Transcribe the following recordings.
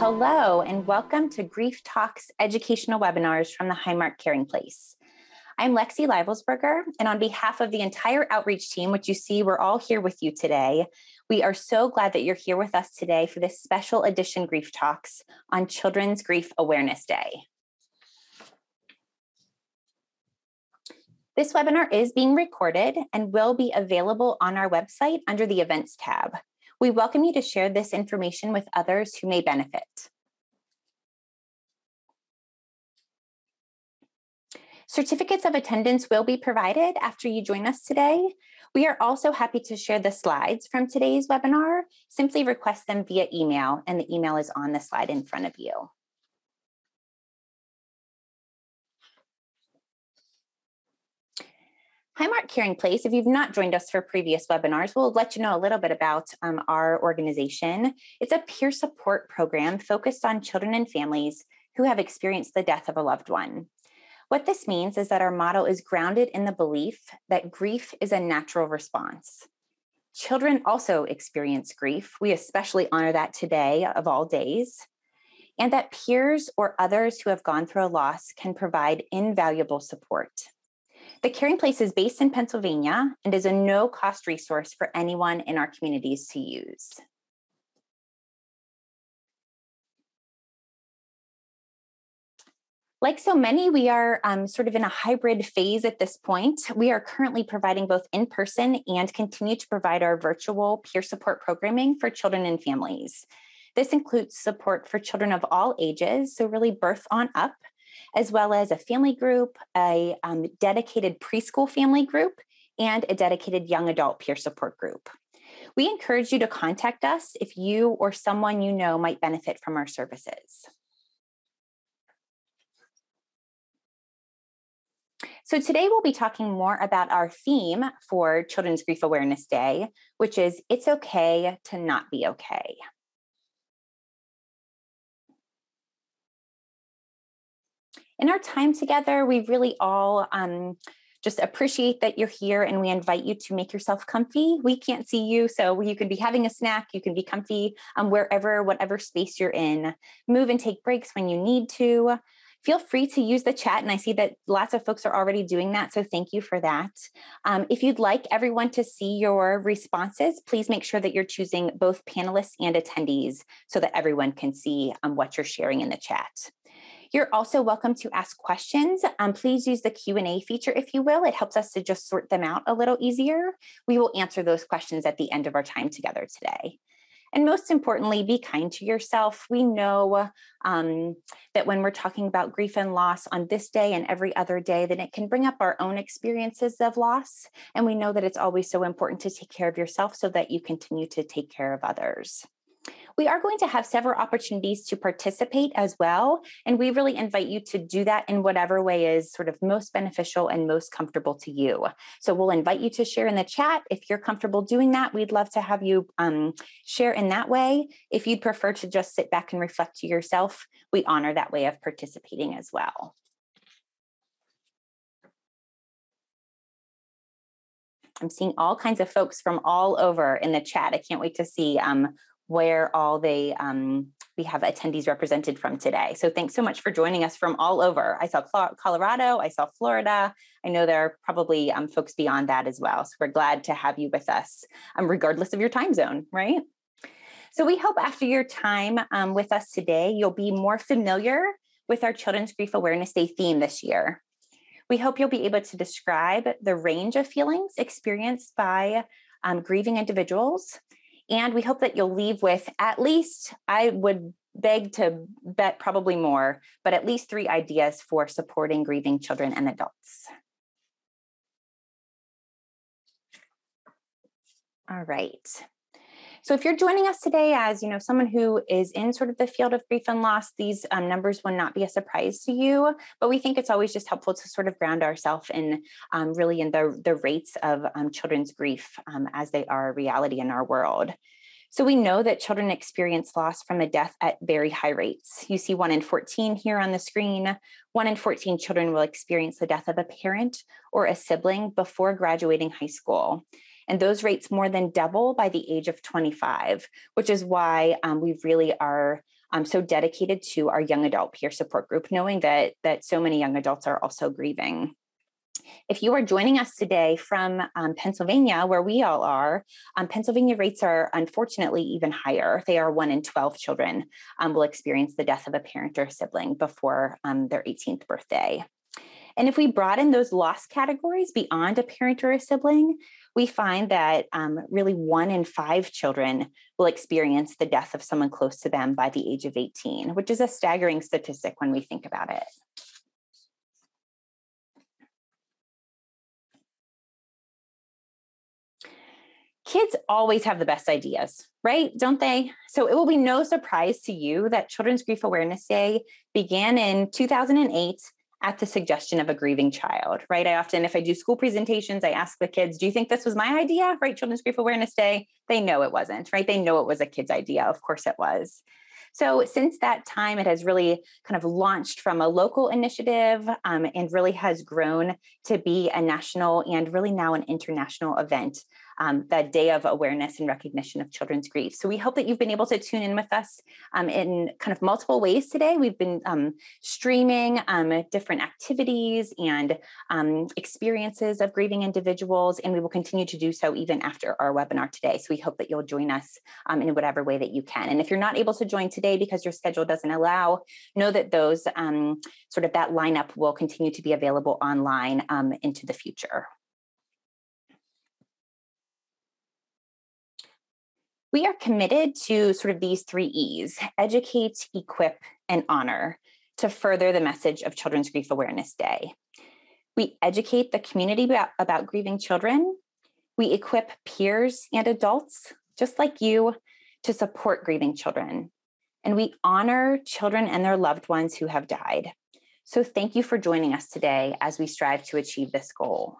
Hello, and welcome to Grief Talks educational webinars from the Highmark Caring Place. I'm Lexi Livelsberger, and on behalf of the entire outreach team, which you see we're all here with you today, we are so glad that you're here with us today for this special edition Grief Talks on Children's Grief Awareness Day. This webinar is being recorded and will be available on our website under the Events tab. We welcome you to share this information with others who may benefit. Certificates of attendance will be provided after you join us today. We are also happy to share the slides from today's webinar. Simply request them via email, and the email is on the slide in front of you. Highmark Caring Place, if you've not joined us for previous webinars, we'll let you know a little bit about our organization. It's a peer support program focused on children and families who have experienced the death of a loved one. What this means is that our model is grounded in the belief that grief is a natural response. Children also experience grief. We especially honor that today of all days, and that peers or others who have gone through a loss can provide invaluable support. The Caring Place is based in Pennsylvania and is a no-cost resource for anyone in our communities to use. Like so many, we are sort of in a hybrid phase at this point. We are currently providing both in-person and continue to provide our virtual peer support programming for children and families. This includes support for children of all ages, so really birth on up, as well as a family group, a dedicated preschool family group, and a dedicated young adult peer support group. We encourage you to contact us if you or someone you know might benefit from our services. So today we'll be talking more about our theme for Children's Grief Awareness Day, which is It's Okay to Not Be Okay. In our time together, we really all just appreciate that you're here, and we invite you to make yourself comfy. We can't see you, so you can be having a snack, you can be comfy whatever space you're in. Move and take breaks when you need to. Feel free to use the chat, and I see that lots of folks are already doing that, so thank you for that. If you'd like everyone to see your responses, please make sure that you're choosing both panelists and attendees so that everyone can see what you're sharing in the chat. You're also welcome to ask questions. Please use the Q&A feature, if you will. It helps us to just sort them out a little easier. We will answer those questions at the end of our time together today. And most importantly, be kind to yourself. We know that when we're talking about grief and loss on this day and every other day, that it can bring up our own experiences of loss. And we know that it's always so important to take care of yourself so that you continue to take care of others. We are going to have several opportunities to participate as well, and we really invite you to do that in whatever way is sort of most beneficial and most comfortable to you. So we'll invite you to share in the chat. If you're comfortable doing that, we'd love to have you share in that way. If you'd prefer to just sit back and reflect to yourself, we honor that way of participating as well. I'm seeing all kinds of folks from all over in the chat. I can't wait to see where all we have attendees represented from today. So thanks so much for joining us from all over. I saw Colorado, I saw Florida. I know there are probably folks beyond that as well. So we're glad to have you with us, regardless of your time zone, right? So we hope after your time with us today, you'll be more familiar with our Children's Grief Awareness Day theme this year. We hope you'll be able to describe the range of feelings experienced by grieving individuals. And we hope that you'll leave with at least, I would beg to bet probably more, but at least 3 ideas for supporting grieving children and adults. All right. So if you're joining us today as someone who is in sort of the field of grief and loss, these numbers will not be a surprise to you, but we think it's always just helpful to sort of ground ourselves in really in the rates of children's grief as they are a reality in our world. So we know that children experience loss from a death at very high rates. You see 1 in 14 here on the screen. 1 in 14 children will experience the death of a parent or a sibling before graduating high school. And those rates more than double by the age of 25, which is why we really are so dedicated to our young adult peer support group, knowing that so many young adults are also grieving. If you are joining us today from Pennsylvania, where we all are, Pennsylvania rates are unfortunately even higher. They are 1 in 12 children will experience the death of a parent or sibling before their 18th birthday. And if we broaden those loss categories beyond a parent or a sibling, we find that really 1 in 5 children will experience the death of someone close to them by the age of 18, which is a staggering statistic when we think about it. Kids always have the best ideas, right? Don't they? So it will be no surprise to you that Children's Grief Awareness Day began in 2008 at the suggestion of a grieving child, right? I often, if I do school presentations, I ask the kids, do you think this was my idea, right? Children's Grief Awareness Day. They know it wasn't, right? They know it was a kid's idea. Of course it was. So since that time, it has really kind of launched from a local initiative and really has grown to be a national and really now an international event, that Day of Awareness and Recognition of Children's Grief. So we hope that you've been able to tune in with us in kind of multiple ways today. We've been streaming different activities and experiences of grieving individuals, and we will continue to do so even after our webinar today. So we hope that you'll join us in whatever way that you can. And if you're not able to join today because your schedule doesn't allow, know that those sort of that lineup will continue to be available online into the future. We are committed to sort of these 3 E's: educate, equip, and honor, to further the message of Children's Grief Awareness Day. We educate the community about grieving children. We equip peers and adults, just like you, to support grieving children. And we honor children and their loved ones who have died. So thank you for joining us today as we strive to achieve this goal.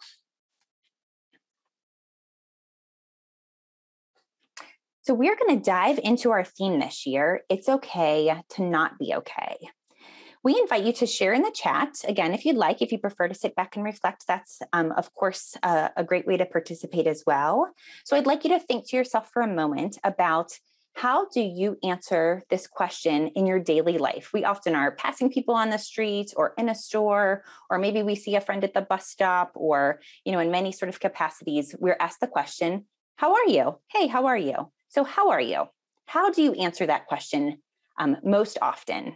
So we're going to dive into our theme this year. It's okay to not be okay. We invite you to share in the chat. Again, if you'd like, if you prefer to sit back and reflect, that's of course a great way to participate as well. So I'd like you to think to yourself for a moment about, how do you answer this question in your daily life? We often are passing people on the street or in a store, or maybe we see a friend at the bus stop, or, in many sort of capacities, we're asked the question, how are you? Hey, how are you? So how are you? How do you answer that question most often?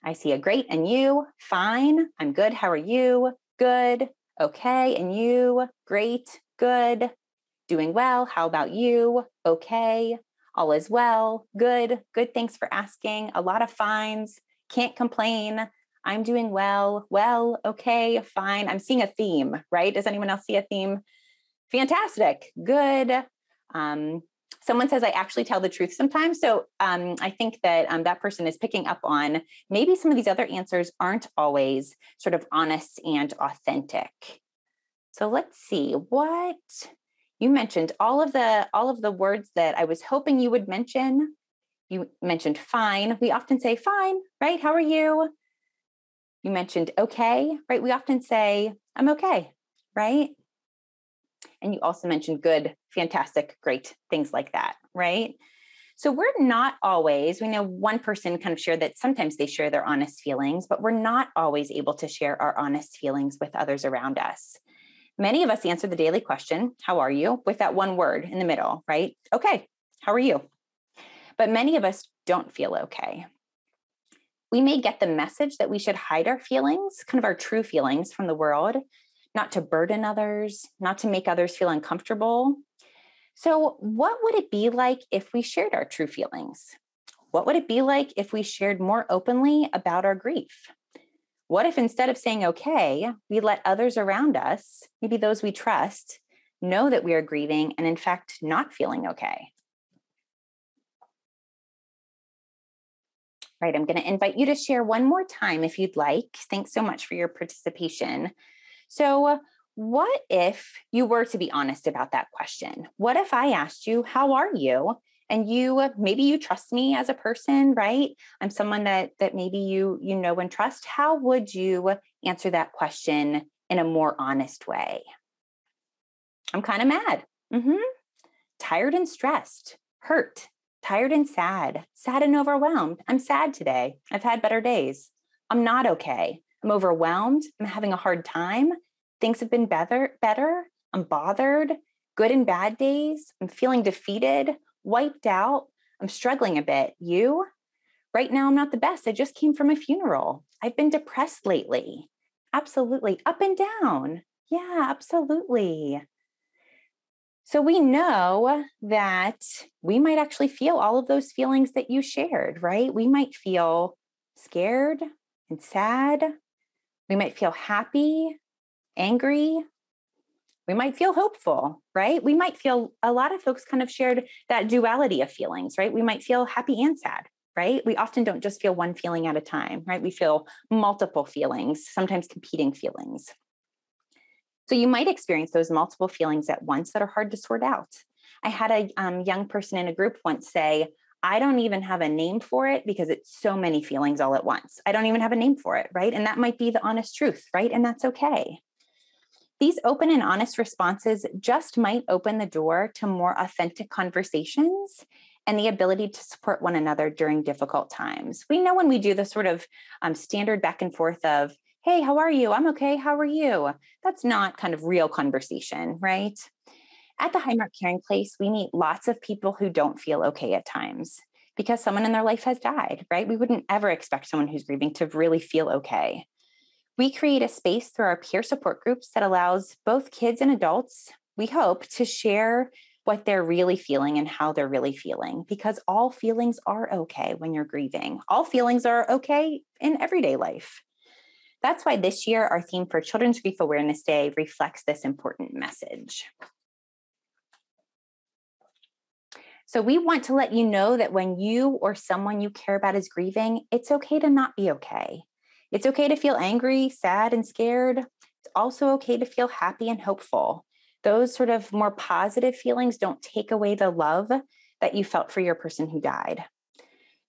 I see a great, and you? Fine, I'm good. How are you? Good, okay, and you? Great, good, doing well. How about you? Okay, all is well, good, thanks for asking. A lot of fines, can't complain. I'm doing well, okay, fine. I'm seeing a theme, right? Does anyone else see a theme? Fantastic, good. Someone says I actually tell the truth sometimes. So I think that that person is picking up on maybe some of these other answers aren't always sort of honest and authentic. So let's see what you mentioned. All of the words that I was hoping you would mention. You mentioned fine. We often say fine, right? How are you? You mentioned okay, right? We often say I'm okay, right? And you also mentioned good, fantastic, great, things like that, right? So we're not always, we know one person kind of shared that sometimes they share their honest feelings, but we're not always able to share our honest feelings with others around us. Many of us answer the daily question, how are you? With that one word in the middle, right? Okay, how are you? But many of us don't feel okay. We may get the message that we should hide our feelings, kind of our true feelings from the world, not to burden others, not to make others feel uncomfortable. So what would it be like if we shared our true feelings? What would it be like if we shared more openly about our grief? What if instead of saying, okay, we let others around us, maybe those we trust, know that we are grieving and in fact not feeling okay? Right, I'm going to invite you to share one more time if you'd like. Thanks so much for your participation. So what if you were to be honest about that question? What if I asked you, how are you? And maybe you trust me as a person, right? I'm someone that maybe you know and trust. How would you answer that question in a more honest way? I'm kind of mad. Tired and stressed, hurt, tired and sad, sad and overwhelmed. I'm sad today. I've had better days. I'm not okay. I'm overwhelmed. I'm having a hard time. Things have been better. I'm bothered. Good and bad days. I'm feeling defeated, wiped out. I'm struggling a bit. You? Right now, I'm not the best. I just came from a funeral. I've been depressed lately. Absolutely. Up and down. Yeah, absolutely. So we know that we might actually feel all of those feelings that you shared, right? We might feel scared and sad. We might feel happy, angry. We might feel hopeful, right? We might feel, a lot of folks kind of shared that duality of feelings, right? We might feel happy and sad, right? We often don't just feel one feeling at a time, right? We feel multiple feelings, sometimes competing feelings. So you might experience those multiple feelings at once that are hard to sort out. I had a young person in a group once say, I don't even have a name for it because it's so many feelings all at once. I don't even have a name for it, right? And that might be the honest truth, right? And that's okay. These open and honest responses just might open the door to more authentic conversations and the ability to support one another during difficult times. We know when we do the sort of standard back and forth of, hey, how are you? I'm okay. How are you? That's not kind of real conversation, right? At the Highmark Caring Place, we meet lots of people who don't feel okay at times because someone in their life has died, right? We wouldn't ever expect someone who's grieving to really feel okay. We create a space through our peer support groups that allows both kids and adults, we hope, to share what they're really feeling and how they're really feeling, because all feelings are okay when you're grieving. All feelings are okay in everyday life. That's why this year, our theme for Children's Grief Awareness Day reflects this important message. So we want to let you know that when you or someone you care about is grieving, it's okay to not be okay. It's okay to feel angry, sad, and scared. It's also okay to feel happy and hopeful. Those sort of more positive feelings don't take away the love that you felt for your person who died.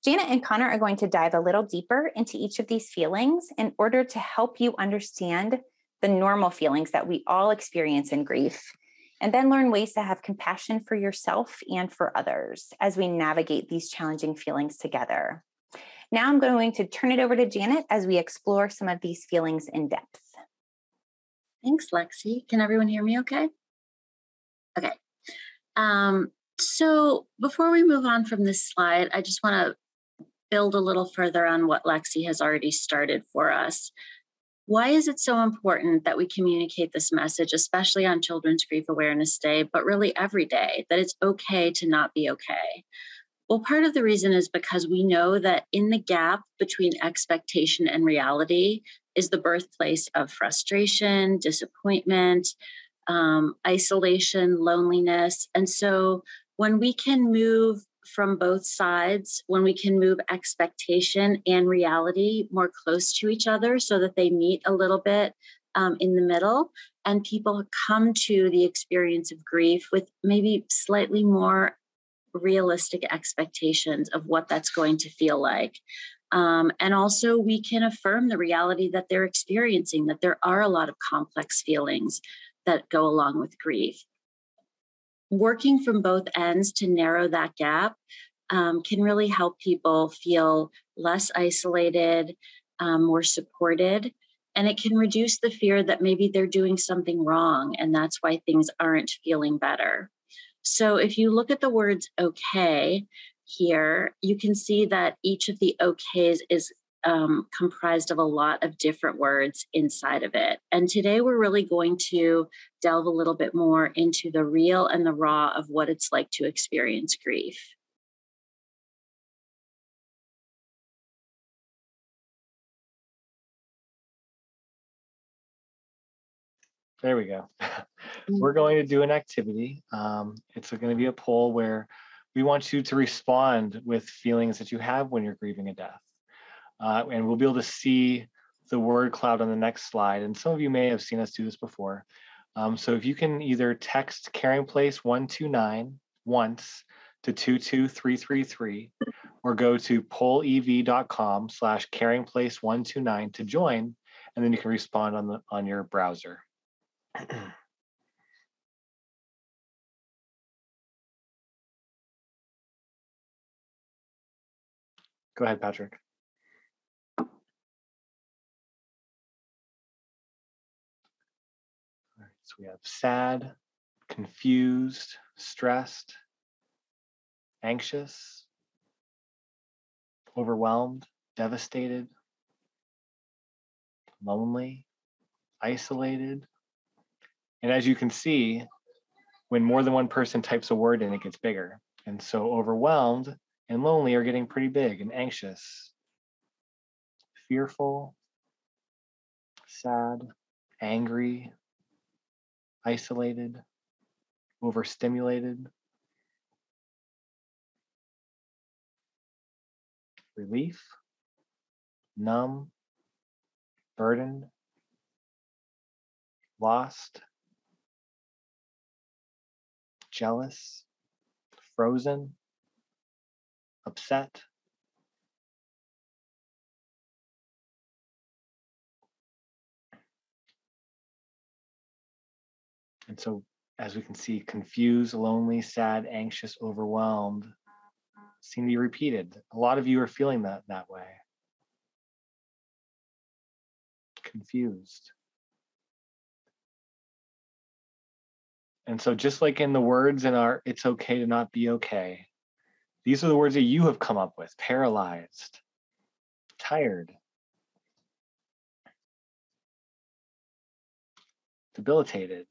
Janet and Connor are going to dive a little deeper into each of these feelings in order to help you understand the normal feelings that we all experience in grief, and then learn ways to have compassion for yourself and for others as we navigate these challenging feelings together. Now I'm going to turn it over to Janet as we explore some of these feelings in depth. Thanks, Lexi. Can everyone hear me okay? Okay. So before we move on from this slide, I just want to build a little further on what Lexi has already started for us. Why is it so important that we communicate this message, especially on Children's Grief Awareness Day, but really every day, that it's okay to not be okay? Well, part of the reason is because we know that in the gap between expectation and reality is the birthplace of frustration, disappointment, isolation, loneliness. And so when we can move from both sides, when we can move expectation and reality more close to each other so that they meet a little bit in the middle, and people come to the experience of grief with maybe slightly more realistic expectations of what that's going to feel like. And also we can affirm the reality that they're experiencing, that there are a lot of complex feelings that go along with grief. Working from both ends to narrow that gap can really help people feel less isolated, more supported, and it can reduce the fear that maybe they're doing something wrong and that's why things aren't feeling better. So if you look at the words okay here, you can see that each of the okays is comprised of a lot of different words inside of it. And today we're really going to delve a little bit more into the real and the raw of what it's like to experience grief. There we go. We're going to do an activity. It's going to be a poll where we want you to respond with feelings that you have when you're grieving a death. And we'll be able to see the word cloud on the next slide. And some of you may have seen us do this before. So if you can either text Caring Place 129 once to 22333, or go to pollev.com/caringplace129 to join, and then you can respond on your browser. Go ahead, Patrick. All right, so we have sad, confused, stressed, anxious, overwhelmed, devastated, lonely, isolated. And as you can see, when more than one person types a word in, it gets bigger. And so overwhelmed and lonely are getting pretty big, and anxious, fearful, sad, angry, isolated, overstimulated, relief, numb, burdened, lost, jealous, frozen, upset. And so, as we can see, confused, lonely, sad, anxious, overwhelmed seem to be repeated. A lot of you are feeling that way. Confused. And so just like in the words in our "It's okay to not be okay," these are the words that you have come up with: paralyzed, tired, debilitated.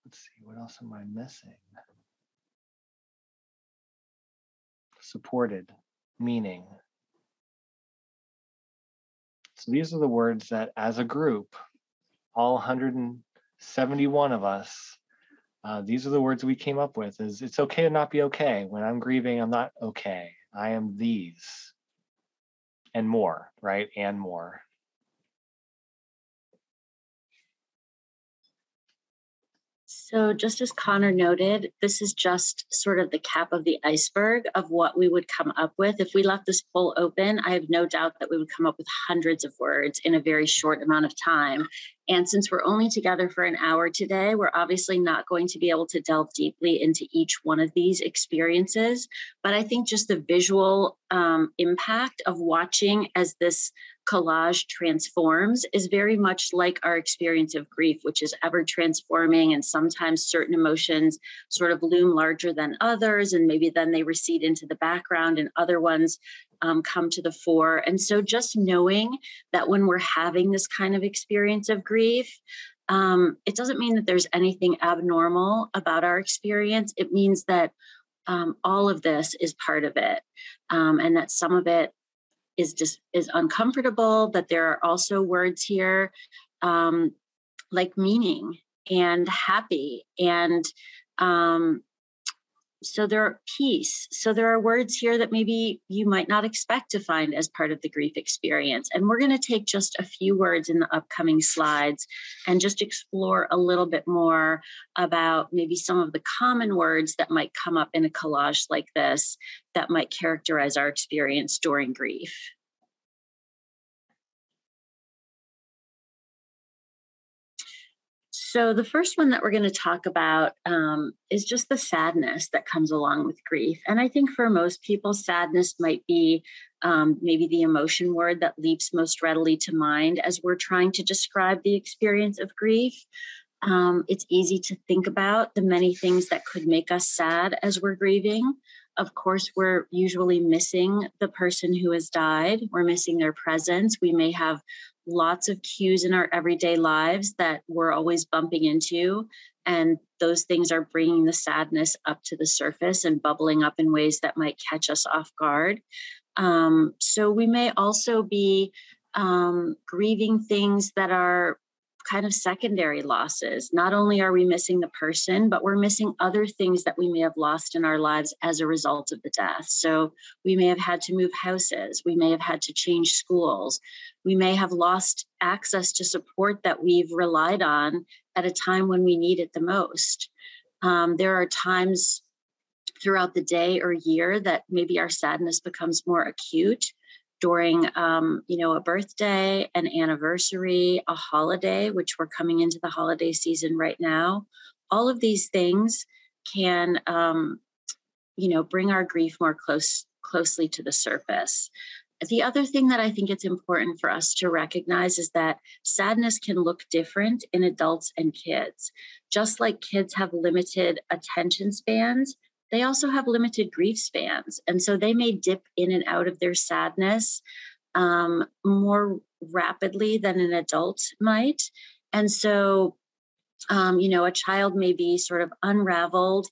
Let's see, what else am I missing? Supported, meaning. So these are the words that as a group, all 171 of us, these are the words we came up with: is it's okay to not be okay. When I'm grieving, I'm not okay. I am these and more, right? And more. So just as Connor noted, this is just sort of the cap of the iceberg of what we would come up with. If we left this poll open, I have no doubt that we would come up with hundreds of words in a very short amount of time. And since we're only together for an hour today, we're obviously not going to be able to delve deeply into each one of these experiences. But I think just the visual impact of watching as this collage transforms is very much like our experience of grief, which is ever transforming. And sometimes certain emotions sort of loom larger than others, and maybe then they recede into the background and other ones come to the fore. And so just knowing that when we're having this kind of experience of grief, it doesn't mean that there's anything abnormal about our experience. It means that all of this is part of it, and that some of it is uncomfortable, that there are also words here like meaning and happy and so there are peace. So there are words here that maybe you might not expect to find as part of the grief experience. And we're going to take just a few words in the upcoming slides and just explore a little bit more about maybe some of the common words that might come up in a collage like this that might characterize our experience during grief. So the first one that we're going to talk about is just the sadness that comes along with grief. And I think for most people, sadness might be maybe the emotion word that leaps most readily to mind as we're trying to describe the experience of grief. It's easy to think about the many things that could make us sad as we're grieving. Of course, we're usually missing the person who has died. We're missing their presence. We may have lots of cues in our everyday lives that we're always bumping into. And those things are bringing the sadness up to the surface and bubbling up in ways that might catch us off guard. So we may also be grieving things that are kind of secondary losses. Not only are we missing the person, but we're missing other things that we may have lost in our lives as a result of the death. So we may have had to move houses. We may have had to change schools. We may have lost access to support that we've relied on at a time when we need it the most. There are times throughout the day or year that maybe our sadness becomes more acute during, a birthday, an anniversary, a holiday, which we're coming into the holiday season right now. All of these things can, bring our grief more closely to the surface. The other thing that I think it's important for us to recognize is that sadness can look different in adults and kids. Just like kids have limited attention spans, they also have limited grief spans. And so they may dip in and out of their sadness more rapidly than an adult might. And so, a child may be sort of unraveled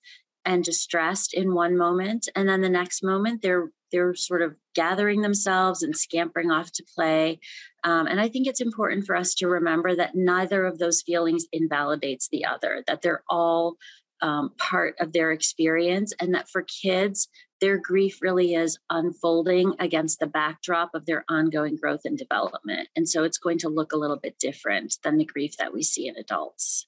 and distressed in one moment, and then the next moment they're sort of gathering themselves and scampering off to play. And I think it's important for us to remember that neither of those feelings invalidates the other, that they're all part of their experience, and that for kids, their grief really is unfolding against the backdrop of their ongoing growth and development. And so it's going to look a little bit different than the grief that we see in adults.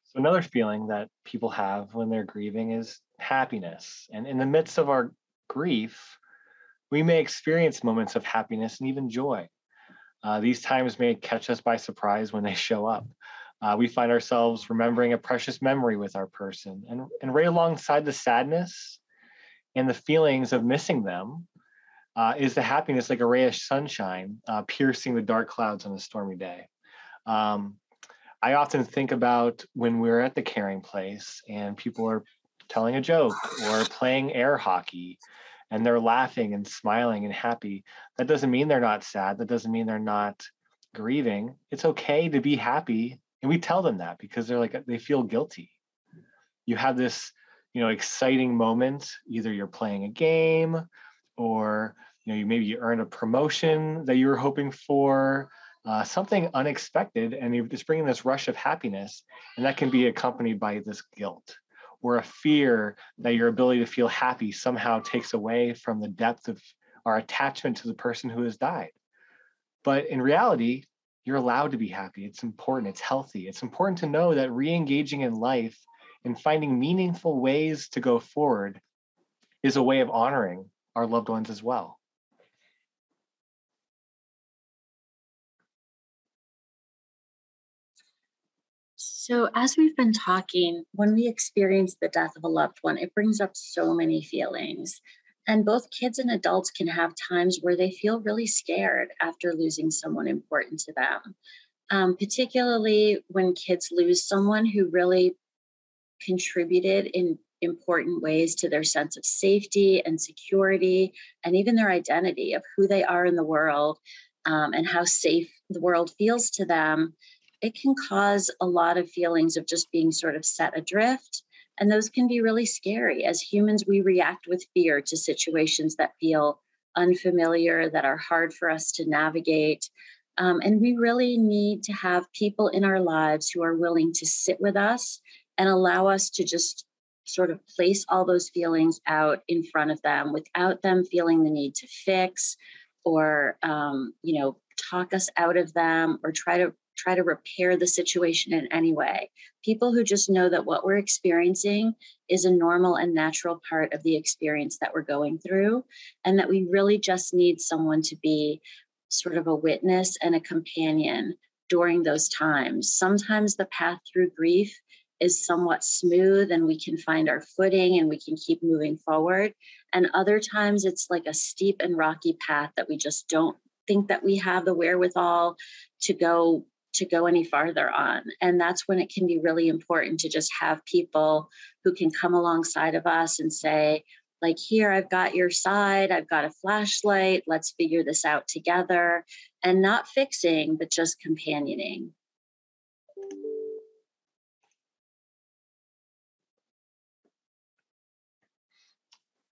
So another feeling that people have when they're grieving is happiness. And in the midst of our grief, we may experience moments of happiness and even joy. These times may catch us by surprise when they show up. We find ourselves remembering a precious memory with our person. And right alongside the sadness and the feelings of missing them is the happiness, like a ray of sunshine piercing the dark clouds on a stormy day. I often think about when we're at the caring place and people are telling a joke or playing air hockey and they're laughing and smiling and happy. That doesn't mean they're not sad. That doesn't mean they're not grieving. It's okay to be happy. And we tell them that because they feel guilty. You have this, exciting moment. Either you're playing a game or, maybe you earn a promotion that you were hoping for. Something unexpected, and you're just bringing this rush of happiness, and that can be accompanied by this guilt or a fear that your ability to feel happy somehow takes away from the depth of our attachment to the person who has died. But in reality, you're allowed to be happy. It's important. It's healthy. It's important to know that re-engaging in life and finding meaningful ways to go forward is a way of honoring our loved ones as well. So, as we've been talking, when we experience the death of a loved one, it brings up so many feelings. And both kids and adults can have times where they feel really scared after losing someone important to them, particularly when kids lose someone who really contributed in important ways to their sense of safety and security, and even their identity of who they are in the world, and how safe the world feels to them. It can cause a lot of feelings of just being sort of set adrift. And those can be really scary. As humans, we react with fear to situations that feel unfamiliar, that are hard for us to navigate. And we really need to have people in our lives who are willing to sit with us and allow us to just sort of place all those feelings out in front of them without them feeling the need to fix or, talk us out of them or try to repair the situation in any way. People who just know that what we're experiencing is a normal and natural part of the experience that we're going through, and that we really just need someone to be sort of a witness and a companion during those times. Sometimes the path through grief is somewhat smooth and we can find our footing and we can keep moving forward. And other times it's like a steep and rocky path that we just don't think that we have the wherewithal to go any farther on. And that's when it can be really important to just have people who can come alongside of us and say, like, here, I've got your side, I've got a flashlight, let's figure this out together. And not fixing, but just companioning.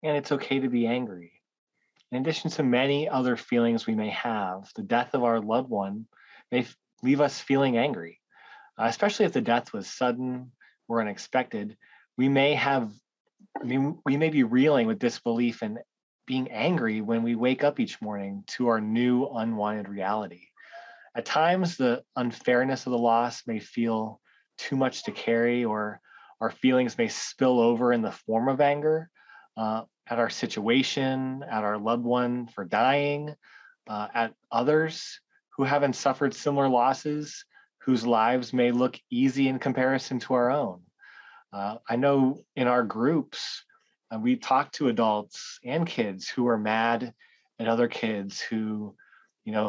And it's okay to be angry. In addition to many other feelings we may have, the death of our loved one may leave us feeling angry, especially if the death was sudden or unexpected. We may be reeling with disbelief and being angry when we wake up each morning to our new unwanted reality. At times, the unfairness of the loss may feel too much to carry, or our feelings may spill over in the form of anger at our situation, at our loved one for dying, at others who haven't suffered similar losses, whose lives may look easy in comparison to our own. I know in our groups, we talk to adults and kids who are mad at other kids who,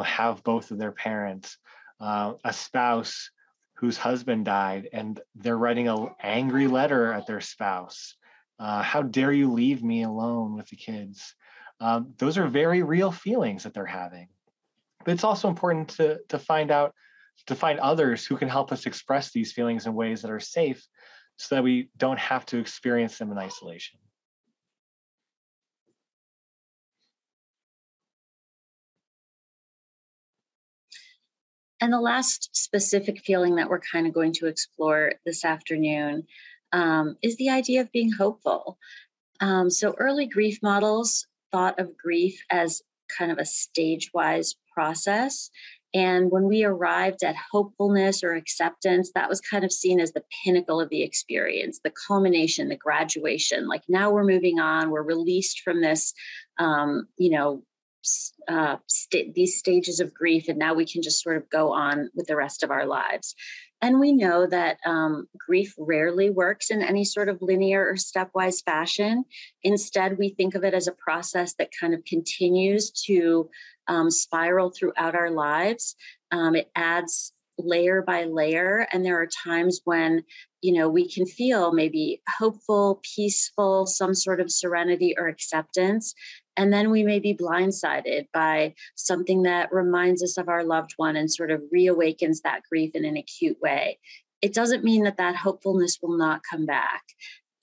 have both of their parents, a spouse whose husband died, and they're writing an angry letter at their spouse. How dare you leave me alone with the kids? Those are very real feelings that they're having. But it's also important to find others who can help us express these feelings in ways that are safe so that we don't have to experience them in isolation. And the last specific feeling that we're kind of going to explore this afternoon is the idea of being hopeful. So early grief models thought of grief as kind of a stage-wise process. And when we arrived at hopefulness or acceptance, that was kind of seen as the pinnacle of the experience, the culmination, the graduation. Like now we're moving on, we're released from this, these stages of grief, and now we can just sort of go on with the rest of our lives. And we know that grief rarely works in any sort of linear or stepwise fashion. Instead, we think of it as a process that kind of continues to spiral throughout our lives. It adds layer by layer, and there are times when we can feel maybe hopeful, peaceful, some sort of serenity or acceptance. And then we may be blindsided by something that reminds us of our loved one and sort of reawakens that grief in an acute way. It doesn't mean that hopefulness will not come back.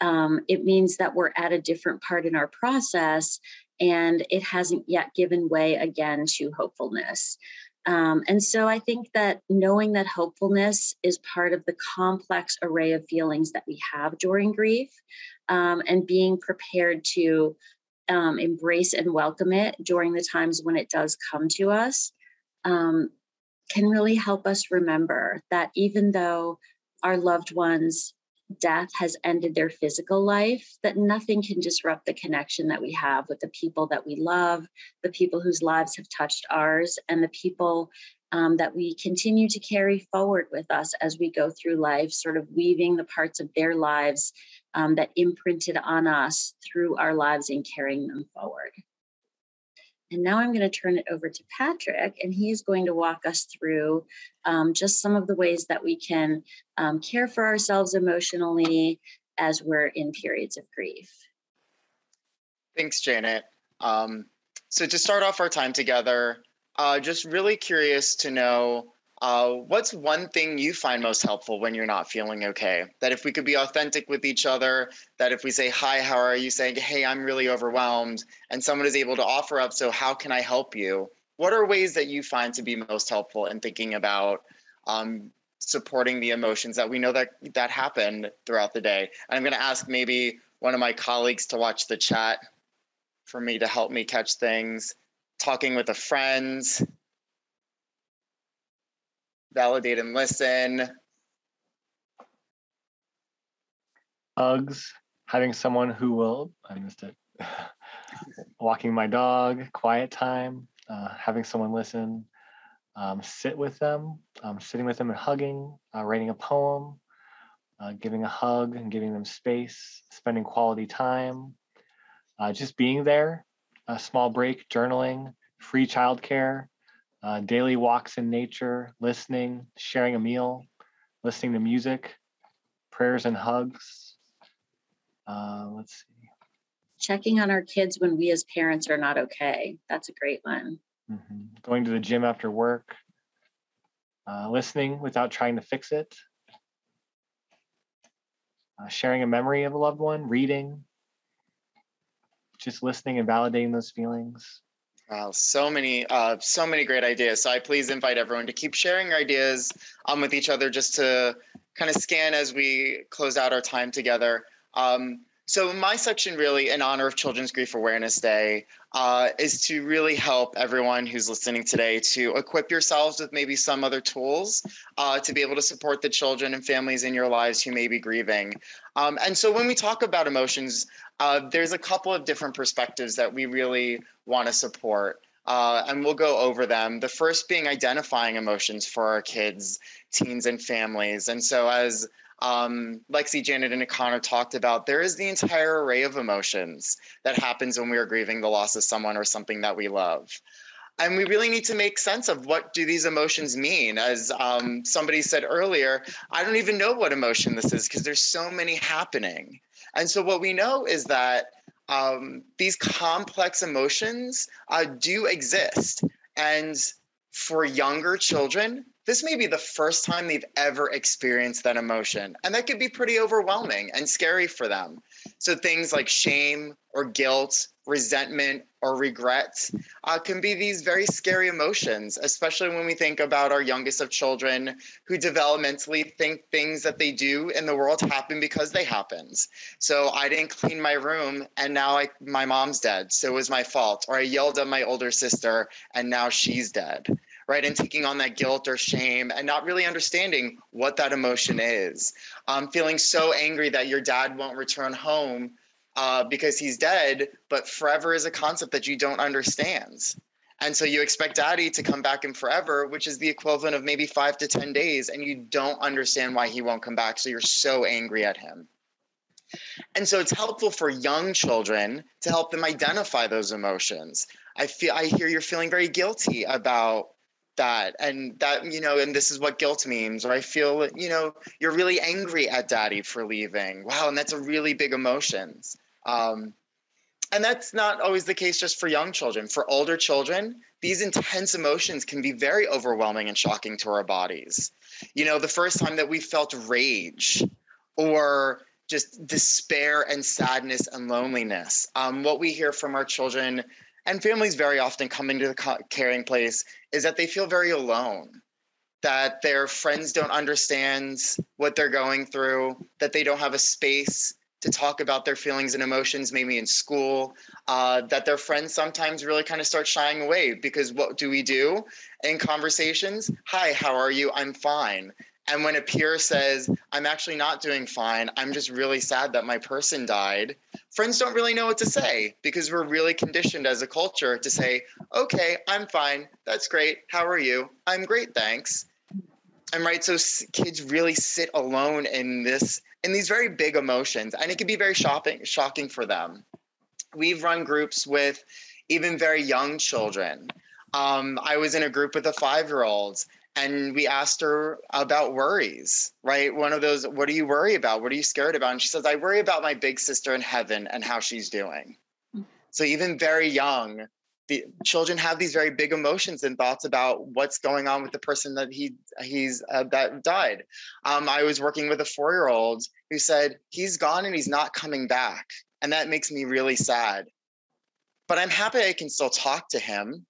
It means that we're at a different part in our process and it hasn't yet given way again to hopefulness. And so I think that knowing that hopefulness is part of the complex array of feelings that we have during grief, and being prepared to embrace and welcome it during the times when it does come to us, can really help us remember that even though our loved one's death has ended their physical life, that nothing can disrupt the connection that we have with the people that we love, the people whose lives have touched ours, and the people that we continue to carry forward with us as we go through life, sort of weaving the parts of their lives that imprinted on us through our lives and carrying them forward. And now I'm going to turn it over to Patrick, and he is going to walk us through just some of the ways that we can care for ourselves emotionally as we're in periods of grief. Thanks, Janet. So to start off our time together, just really curious to know what's one thing you find most helpful when you're not feeling okay? That if we could be authentic with each other, that if we say, hi, how are you? Saying, hey, I'm really overwhelmed, and someone is able to offer up, so how can I help you? What are ways that you find to be most helpful in thinking about supporting the emotions that we know that happen throughout the day? And I'm going to ask maybe one of my colleagues to watch the chat for me to help me catch things. Talking with a friend. Validate and listen. Hugs, having someone who will, I missed it, walking my dog, quiet time, having someone listen, sit with them, sitting with them and hugging, writing a poem, giving a hug and giving them space, spending quality time, just being there, a small break, journaling, free childcare, daily walks in nature, listening, sharing a meal, listening to music, prayers and hugs. Let's see. Checking on our kids when we as parents are not okay. That's a great one. Mm-hmm. Going to the gym after work, listening without trying to fix it, sharing a memory of a loved one, reading, just listening and validating those feelings. Wow, so many great ideas. So I please invite everyone to keep sharing your ideas with each other, just to kind of scan as we close out our time together. So my section, really in honor of Children's Grief Awareness Day, is to really help everyone who's listening today to equip yourselves with maybe some other tools to be able to support the children and families in your lives who may be grieving. And so when we talk about emotions, there's a couple of different perspectives that we really want to support. and we'll go over them. The first being identifying emotions for our kids, teens, and families. And so as Lexi, Janet, and Connor talked about, there is the entire array of emotions that happens when we are grieving the loss of someone or something that we love. And we really need to make sense of what do these emotions mean. As somebody said earlier, I don't even know what emotion this is because there's so many happening. And so what we know is that these complex emotions do exist. And for younger children, this may be the first time they've ever experienced that emotion. And that could be pretty overwhelming and scary for them. So things like shame or guilt, resentment or regret can be these very scary emotions, especially when we think about our youngest of children who developmentally think things that they do in the world happen because they happened. So I didn't clean my room and now my mom's dead, so it was my fault. Or I yelled at my older sister and now she's dead. Right, and taking on that guilt or shame and not really understanding what that emotion is. Feeling so angry that your dad won't return home because he's dead, but forever is a concept that you don't understand. And so you expect daddy to come back in forever, which is the equivalent of maybe 5 to 10 days, and you don't understand why he won't come back. So you're so angry at him. And so it's helpful for young children to help them identify those emotions. I hear you're feeling very guilty about that, and this is what guilt means. Or I feel, you're really angry at daddy for leaving. Wow, and that's a really big emotion. And that's not always the case just for young children. For older children, these intense emotions can be very overwhelming and shocking to our bodies. The first time that we felt rage or just despair and sadness and loneliness. What we hear from our children and families very often coming to the caring place is that they feel very alone, that their friends don't understand what they're going through, that they don't have a space to talk about their feelings and emotions, maybe in school, that their friends sometimes really kind of start shying away because what do we do in conversations? Hi, how are you? I'm fine. And when a peer says, I'm actually not doing fine, I'm just really sad that my person died, friends don't really know what to say because we're really conditioned as a culture to say, okay, I'm fine. That's great. How are you? I'm great, thanks. And right, so kids really sit alone in these very big emotions, and it can be very shocking for them. We've run groups with even very young children. I was in a group with a 5-year-old, and we asked her about worries, right? One of those, what do you worry about? What are you scared about? And she says, I worry about my big sister in heaven and how she's doing. So even very young, the children have these very big emotions and thoughts about what's going on with the person that that died. I was working with a 4-year-old who said, he's gone and he's not coming back. And that makes me really sad. But I'm happy I can still talk to him.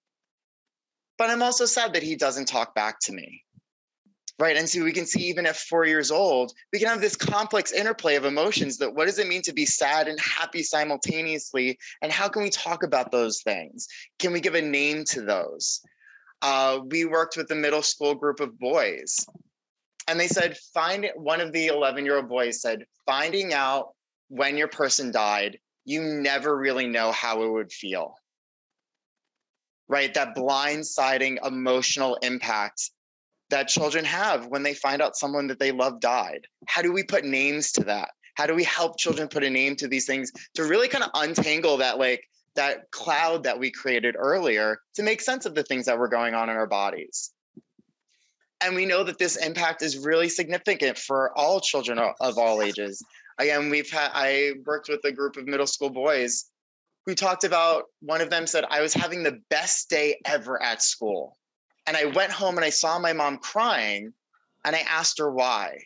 But I'm also sad that he doesn't talk back to me. Right. And so we can see even at 4 years old, we can have this complex interplay of emotions that what does it mean to be sad and happy simultaneously? And how can we talk about those things? Can we give a name to those? We worked with a middle school group of boys, and they said, one of the 11-year-old boys said, finding out when your person died, you never really know how it would feel. Right. That blindsiding emotional impact that children have when they find out someone that they love died. How do we put names to that? How do we help children put a name to these things to really kind of untangle that cloud that we created earlier to make sense of the things that were going on in our bodies? And we know that this impact is really significant for all children of all ages. Again, I worked with a group of middle school boys who talked about, one of them said, I was having the best day ever at school. And I went home and I saw my mom crying and I asked her why.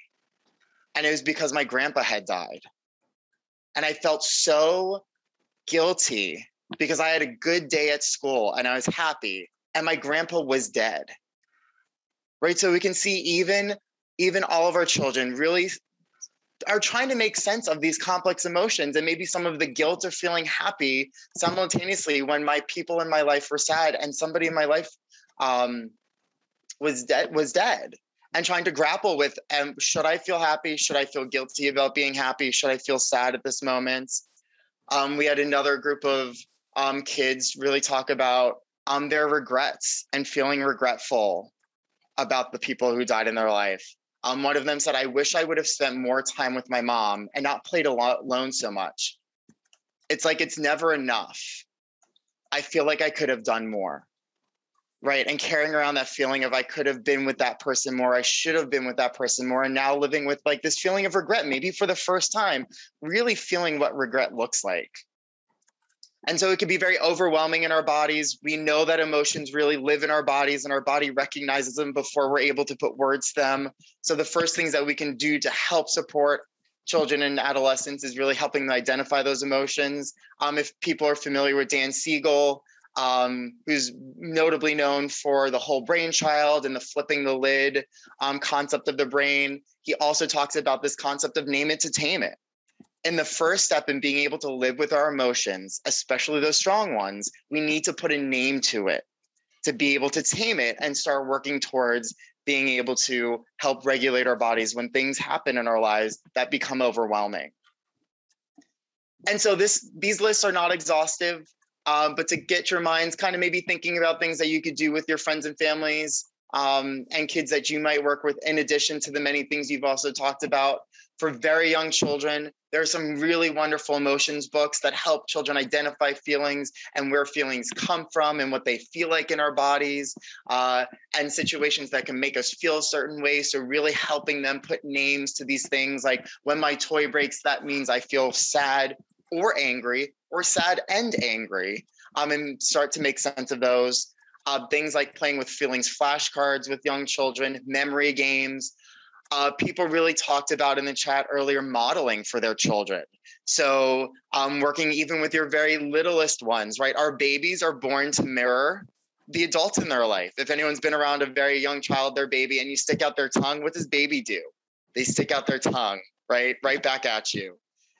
And it was because my grandpa had died. And I felt so guilty because I had a good day at school and I was happy and my grandpa was dead. Right. So we can see even all of our children really are trying to make sense of these complex emotions, and maybe some of the guilt of feeling happy simultaneously when my people in my life were sad and somebody in my life was dead, and trying to grapple with, should I feel happy? Should I feel guilty about being happy? Should I feel sad at this moment? We had another group of kids really talk about their regrets and feeling regretful about the people who died in their life. One of them said, I wish I would have spent more time with my mom and not played alone so much. It's like, it's never enough. I feel like I could have done more, right? And carrying around that feeling of I could have been with that person more, I should have been with that person more, and now living with like this feeling of regret, maybe for the first time, really feeling what regret looks like. And so it can be very overwhelming in our bodies. We know that emotions really live in our bodies and our body recognizes them before we're able to put words to them. So the first things that we can do to help support children and adolescents is really helping them identify those emotions. If people are familiar with Dan Siegel, who's notably known for the whole brain child and the flipping the lid concept of the brain, he also talks about this concept of name it to tame it. And the first step in being able to live with our emotions, especially those strong ones, we need to put a name to it to be able to tame it and start working towards being able to help regulate our bodies when things happen in our lives that become overwhelming. And so these lists are not exhaustive, but to get your minds kind of maybe thinking about things that you could do with your friends and families and kids that you might work with, in addition to the many things you've also talked about. For very young children, there are some really wonderful emotions books that help children identify feelings and where feelings come from and what they feel like in our bodies, and situations that can make us feel a certain way. So really helping them put names to these things, like when my toy breaks, that means I feel sad or angry, or sad and angry, and start to make sense of those. Things like playing with feelings flashcards with young children, memory games. People really talked about in the chat earlier modeling for their children. So working even with your very littlest ones, right? Our babies are born to mirror the adults in their life. If anyone's been around a very young child, their baby, and you stick out their tongue, what does baby do? They stick out their tongue, right back at you.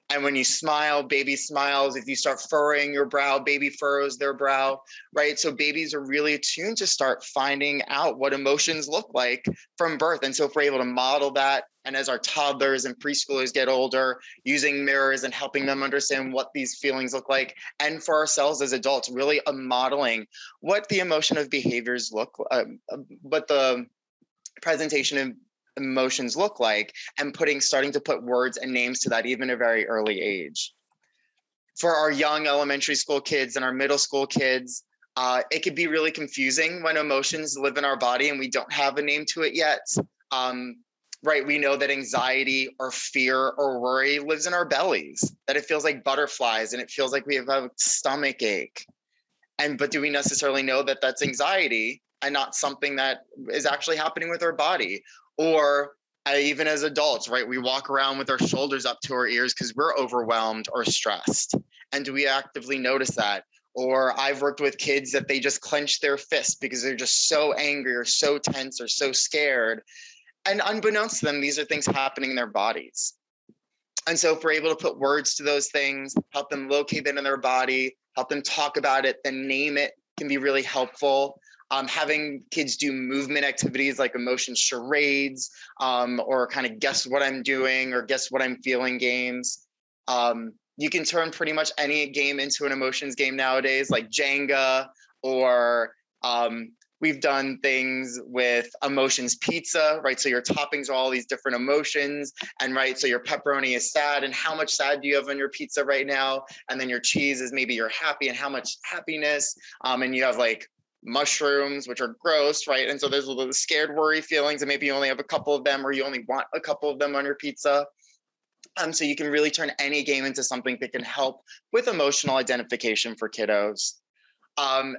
And when you smile, baby smiles. If you start furrowing your brow, baby furrows their brow, right? So babies are really attuned to start finding out what emotions look like from birth. And so if we're able to model that, and as our toddlers and preschoolers get older, using mirrors and helping them understand what these feelings look like, and for ourselves as adults, really modeling what the emotion of behaviors look, what the presentation of emotions look like, and starting to put words and names to that even at a very early age. For our young elementary school kids and our middle school kids, it could be really confusing when emotions live in our body and we don't have a name to it yet. Right, we know that anxiety or fear or worry lives in our bellies, that it feels like butterflies and it feels like we have a stomach ache. But do we necessarily know that that's anxiety and not something that is actually happening with our body? Or even as adults, right, we walk around with our shoulders up to our ears because we're overwhelmed or stressed. And do we actively notice that? Or I've worked with kids that they just clench their fists because they're just so angry or so tense or so scared. And unbeknownst to them, these are things happening in their bodies. And so if we're able to put words to those things, help them locate it in their body, help them talk about it, then name it, can be really helpful. Having kids do movement activities like emotion charades, or kind of guess what I'm doing or guess what I'm feeling games. You can turn pretty much any game into an emotions game nowadays, like Jenga, or we've done things with emotions pizza, right? So your toppings are all these different emotions, and right, so your pepperoni is sad, and how much sad do you have on your pizza right now? And then your cheese is maybe you're happy, and how much happiness, and you have like mushrooms, which are gross, right? And so there's a little scared, worry feelings, and maybe you only have a couple of them, or you only want a couple of them on your pizza. So you can really turn any game into something that can help with emotional identification for kiddos.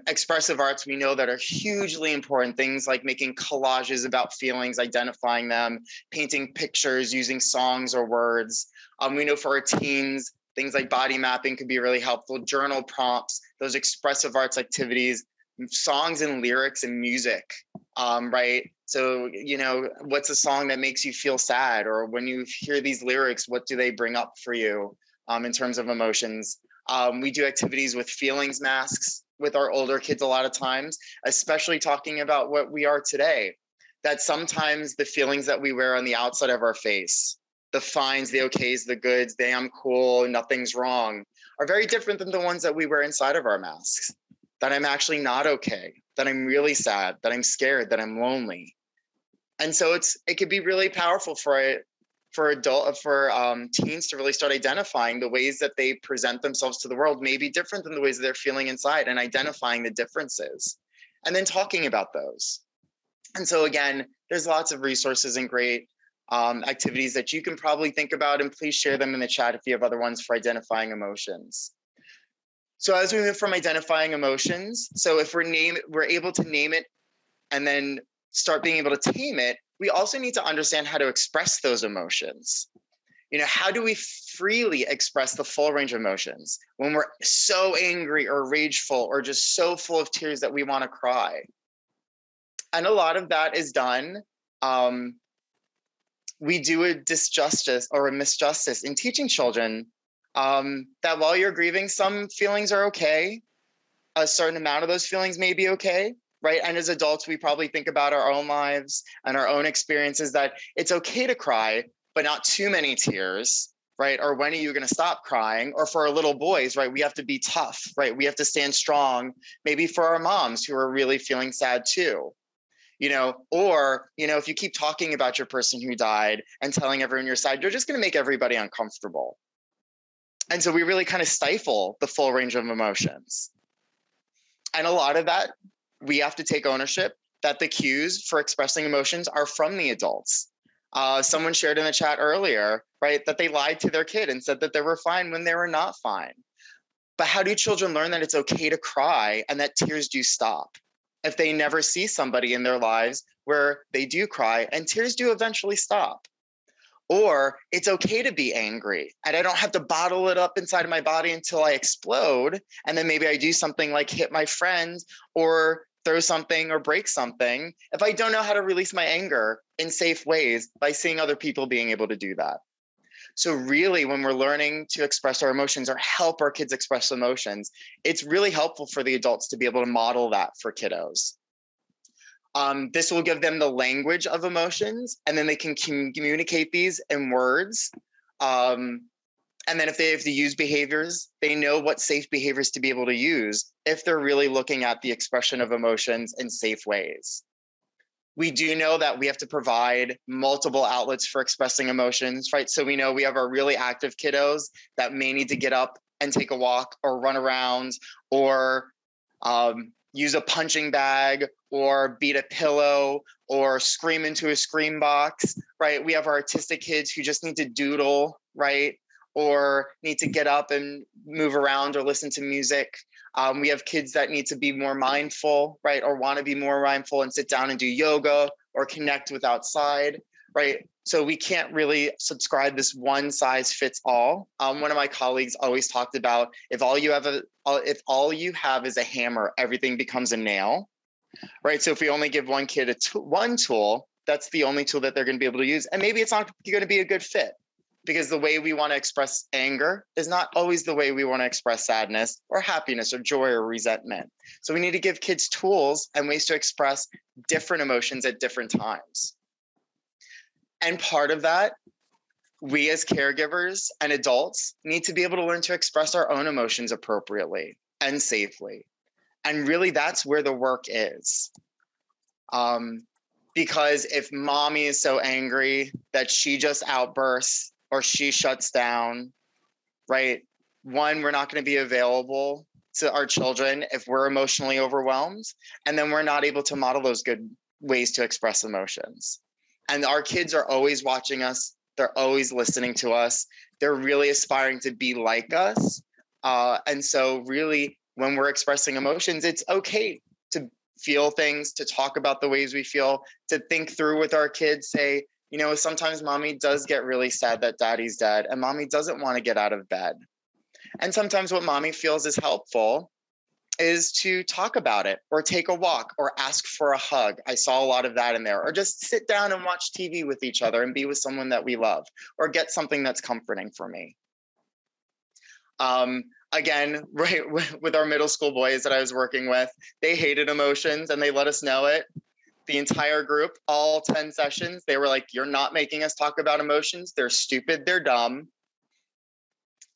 Expressive arts, we know that are hugely important. Things like making collages about feelings, identifying them, painting pictures, using songs or words. We know for our teens, things like body mapping could be really helpful. Journal prompts, those expressive arts activities, songs and lyrics and music, right? So, what's a song that makes you feel sad? Or when you hear these lyrics, what do they bring up for you in terms of emotions? We do activities with feelings masks with our older kids a lot of times, especially talking about what we are today, that sometimes the feelings that we wear on the outside of our face, the fines, the okays, the goods, the I'm cool, nothing's wrong, are very different than the ones that we wear inside of our masks. that I'm actually not okay, that I'm really sad, that I'm scared, that I'm lonely. And so it could be really powerful for teens to really start identifying the ways that they present themselves to the world may be different than the ways that they're feeling inside, and identifying the differences and then talking about those. And so again, there's lots of resources and great activities that you can probably think about, and please share them in the chat if you have other ones for identifying emotions. So as we move from identifying emotions, so if we're able to name it and then start being able to tame it, we also need to understand how to express those emotions. How do we freely express the full range of emotions when we're so angry or rageful or just so full of tears that we want to cry? And a lot of that is done. We do a disjustice or a misjustice in teaching children that while you're grieving, some feelings are okay. A certain amount of those feelings may be okay, right? And as adults, we probably think about our own lives and our own experiences that it's okay to cry, but not too many tears, right? Or when are you going to stop crying? Or for our little boys, right? We have to be tough, right? We have to stand strong, maybe for our moms who are really feeling sad too. Or if you keep talking about your person who died and telling everyone your side, you're just going to make everybody uncomfortable. And so we really kind of stifle the full range of emotions. And a lot of that, we have to take ownership that the cues for expressing emotions are from the adults. Someone shared in the chat earlier, right, that they lied to their kid and said that they were fine when they were not fine. But how do children learn that it's okay to cry and that tears do stop if they never see somebody in their lives where they do cry and tears do eventually stop? Or it's okay to be angry and I don't have to bottle it up inside of my body until I explode. And then maybe I do something like hit my friend or throw something or break something if I don't know how to release my anger in safe ways by seeing other people being able to do that. So really, when we're learning to express our emotions or help our kids express emotions, it's really helpful for the adults to be able to model that for kiddos. This will give them the language of emotions, and then they can communicate these in words. And then if they have to use behaviors, they know what safe behaviors to be able to use if they're really looking at the expression of emotions in safe ways. We do know that we have to provide multiple outlets for expressing emotions, right? So we know we have our really active kiddos that may need to get up and take a walk or run around or use a punching bag or beat a pillow or scream into a scream box, right? We have our artistic kids who just need to doodle, right? Or need to get up and move around or listen to music. We have kids that need to be more mindful, right? Or want to be more mindful and sit down and do yoga or connect with outside, right? So we can't really subscribe this one size fits all. One of my colleagues always talked about if all you have is a hammer, everything becomes a nail, right? So if we only give one kid one tool, that's the only tool that they're going to be able to use. And maybe it's not going to be a good fit, because the way we want to express anger is not always the way we want to express sadness or happiness or joy or resentment. So we need to give kids tools and ways to express different emotions at different times. And part of that, we as caregivers and adults need to be able to learn to express our own emotions appropriately and safely. And really, that's where the work is. Because if mommy is so angry that she just outbursts or she shuts down, right? One, we're not going to be available to our children if we're emotionally overwhelmed. And then we're not able to model those good ways to express emotions. And our kids are always watching us. They're always listening to us. They're really aspiring to be like us. And so really, when we're expressing emotions, it's okay to feel things, to talk about the ways we feel, to think through with our kids, say, sometimes mommy does get really sad that daddy's dead and mommy doesn't want to get out of bed. And sometimes what mommy feels is helpful is to talk about it or take a walk or ask for a hug. I saw a lot of that in there. Or just sit down and watch TV with each other and be with someone that we love, or get something that's comforting for me. Again, right, with our middle school boys that I was working with, they hated emotions and they let us know it. The entire group, all 10 sessions, they were like, you're not making us talk about emotions. They're stupid, they're dumb.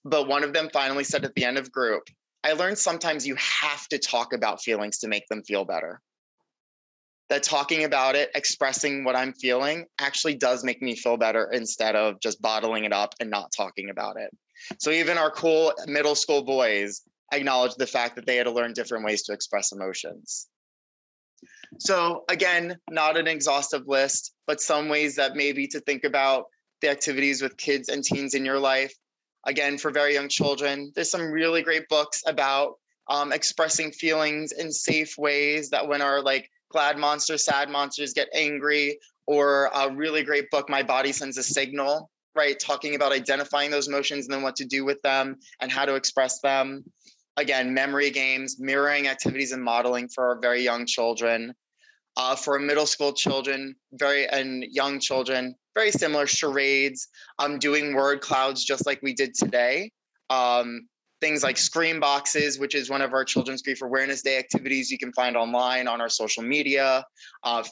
But one of them finally said at the end of group, I learned sometimes you have to talk about feelings to make them feel better. That talking about it, expressing what I'm feeling actually does make me feel better instead of just bottling it up and not talking about it. So even our cool middle school boys acknowledged the fact that they had to learn different ways to express emotions. So again, not an exhaustive list, but some ways that maybe to think about the activities with kids and teens in your life. Again, for very young children, there's some really great books about expressing feelings in safe ways, that when our like glad monsters, sad monsters get angry, or a really great book, My Body Sends a Signal, right? Talking about identifying those emotions and then what to do with them and how to express them. Again, memory games, mirroring activities and modeling for our very young children. For middle school children, and young children, very similar charades, doing word clouds just like we did today. Things like scream boxes, which is one of our Children's Grief Awareness Day activities you can find online on our social media.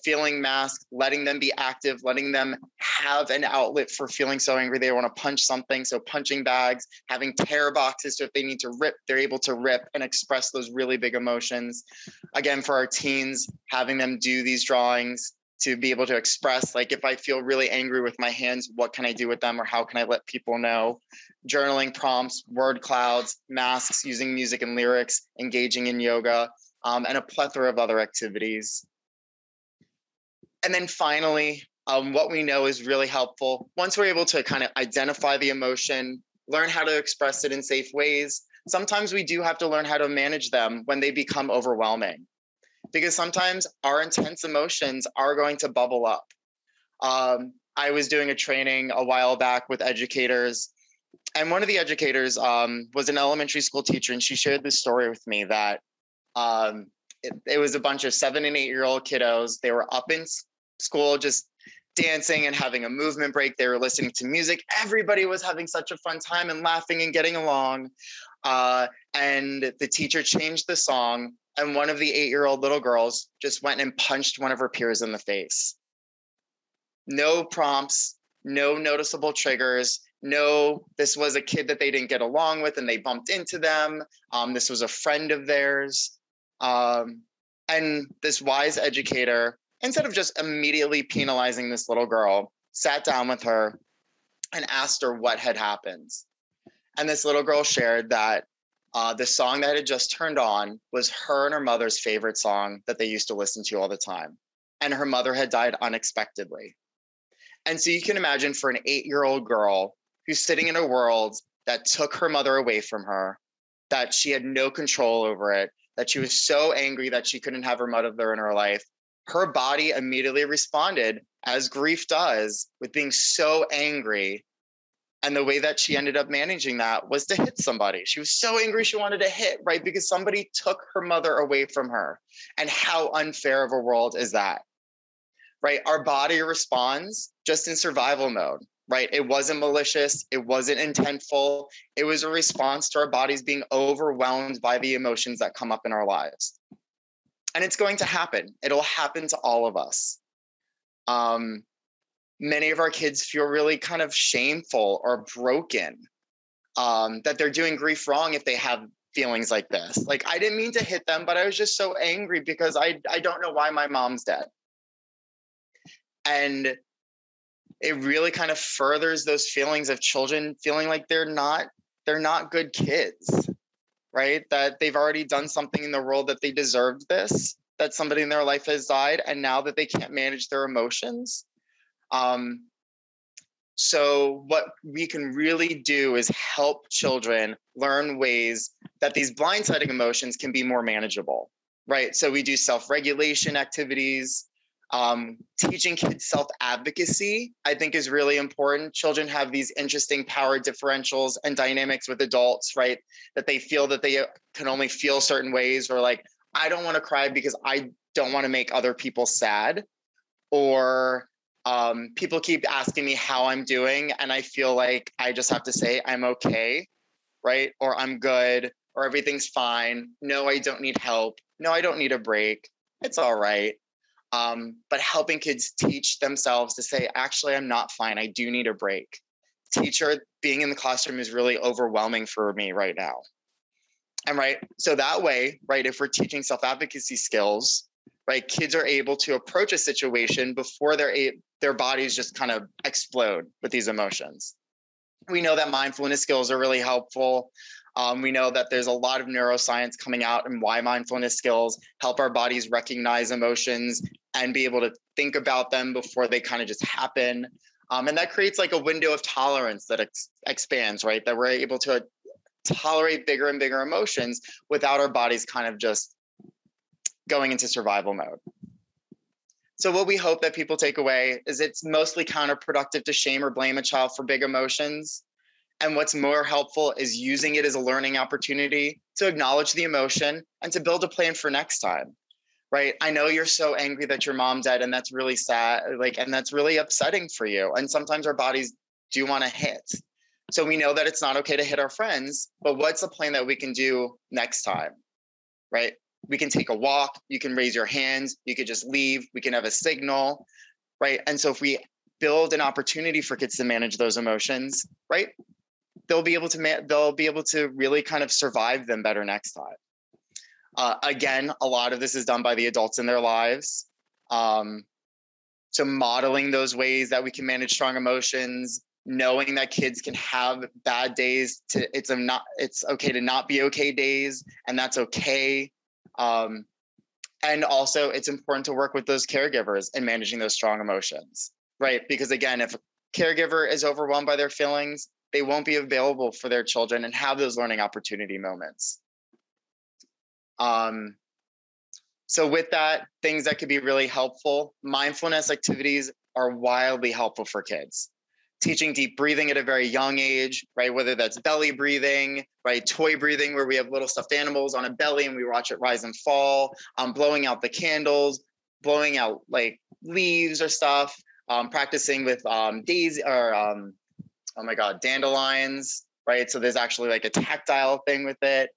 Feeling masks, letting them be active, letting them have an outlet for feeling so angry they want to punch something. So punching bags, having tear boxes, so if they need to rip, they're able to rip and express those really big emotions. Again, for our teens, having them do these drawings to be able to express, like, if I feel really angry with my hands, what can I do with them, or how can I let people know? Journaling prompts, word clouds, masks, using music and lyrics, engaging in yoga, and a plethora of other activities. And then finally, what we know is really helpful, once we're able to kind of identify the emotion, learn how to express it in safe ways, sometimes we do have to learn how to manage them when they become overwhelming, because sometimes our intense emotions are going to bubble up. I was doing a training a while back with educators, and one of the educators was an elementary school teacher, and she shared this story with me that it was a bunch of 7 and 8-year-old kiddos. They were up in school just dancing and having a movement break. They were listening to music. Everybody was having such a fun time and laughing and getting along. And the teacher changed the song, and one of the 8-year-old little girls just went and punched one of her peers in the face. No prompts, no noticeable triggers. No, this was a kid that they didn't get along with and they bumped into them. This was a friend of theirs. And this wise educator, instead of just immediately penalizing this little girl, sat down with her and asked her what had happened. And this little girl shared that the song that had just turned on was her and her mother's favorite song that they used to listen to all the time. And her mother had died unexpectedly. And so you can imagine, for an 8-year-old girl who's sitting in a world that took her mother away from her, that she had no control over it, that she was so angry that she couldn't have her mother in her life, her body immediately responded, as grief does, with being so angry. And the way that she ended up managing that was to hit somebody. She was so angry she wanted to hit, right? Because somebody took her mother away from her. And how unfair of a world is that, right? Our body responds just in survival mode, right? It wasn't malicious. It wasn't intentful. It was a response to our bodies being overwhelmed by the emotions that come up in our lives. And it's going to happen. It'll happen to all of us. Many of our kids feel really kind of shameful or broken, that they're doing grief wrong if they have feelings like this. Like, I didn't mean to hit them, but I was just so angry because I don't know why my mom's dead. And it really kind of furthers those feelings of children feeling like they're not good kids, right? That they've already done something in the world that they deserved this, that somebody in their life has died, and now that they can't manage their emotions. So what we can really do is help children learn ways that these blindsiding emotions can be more manageable, right? So we do self-regulation activities. Teaching kids self-advocacy, I think, is really important. Children have these interesting power differentials and dynamics with adults, right? That they feel that they can only feel certain ways, or like, I don't want to cry because I don't want to make other people sad, or people keep asking me how I'm doing, and I feel like I just have to say I'm okay, right? Or I'm good, or everything's fine. No, I don't need help. No, I don't need a break. It's all right. But helping kids teach themselves to say, actually, I'm not fine. I do need a break. Teacher, being in the classroom is really overwhelming for me right now. And right, so that way, right, if we're teaching self-advocacy skills, right, kids are able to approach a situation before their bodies just kind of explode with these emotions. We know that mindfulness skills are really helpful. We know that there's a lot of neuroscience coming out and why mindfulness skills help our bodies recognize emotions and be able to think about them before they kind of just happen. And that creates like a window of tolerance that expands, right? That we're able to tolerate bigger and bigger emotions without our bodies kind of just going into survival mode. So what we hope that people take away is it's mostly counterproductive to shame or blame a child for big emotions. And what's more helpful is using it as a learning opportunity to acknowledge the emotion and to build a plan for next time, right? I know you're so angry that your mom died, and that's really sad, and that's really upsetting for you. And sometimes our bodies do want to hit. So we know that it's not okay to hit our friends, but what's a plan that we can do next time, right? We can take a walk, you can raise your hands, you could just leave, we can have a signal, right? And so if we build an opportunity for kids to manage those emotions, right, they'll be able to really kind of survive them better next time. Again, a lot of this is done by the adults in their lives. So modeling those ways that we can manage strong emotions, knowing that kids can have bad days, it's okay to not be okay days, and that's okay. And also it's important to work with those caregivers in managing those strong emotions, right? Because again, if a caregiver is overwhelmed by their feelings, they won't be available for their children and have those learning opportunity moments. So with that, things that could be really helpful, mindfulness activities are wildly helpful for kids. Teaching deep breathing at a very young age, right? Whether that's belly breathing, right? Toy breathing, where we have little stuffed animals on a belly and we watch it rise and fall, blowing out the candles, blowing out like leaves or stuff, practicing with daisy or oh my God, dandelions, right? So there's actually like a tactile thing with it.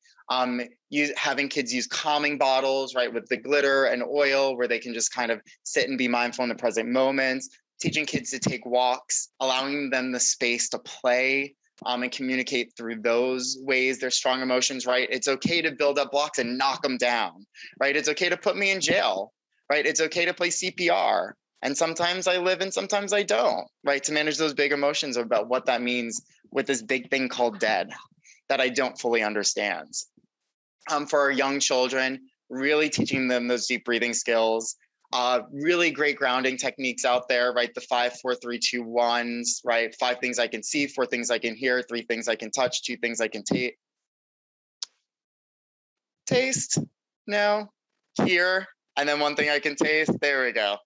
Having kids use calming bottles, right? With the glitter and oil, where they can just kind of sit and be mindful in the present moments. Teaching kids to take walks, allowing them the space to play and communicate through those ways, their strong emotions, right? It's okay to build up blocks and knock them down, right? It's okay to put me in jail, right? It's okay to play CPR. And sometimes I live and sometimes I don't, right? To manage those big emotions about what that means with this big thing called dead that I don't fully understand. For our young children, really teaching them those deep breathing skills, really great grounding techniques out there, right? The 5, 4, 3, 2, 1s, right? 5 things I can see, 4 things I can hear, 3 things I can touch, 2 things I can taste, no, hear, and then 1 thing I can taste. There we go.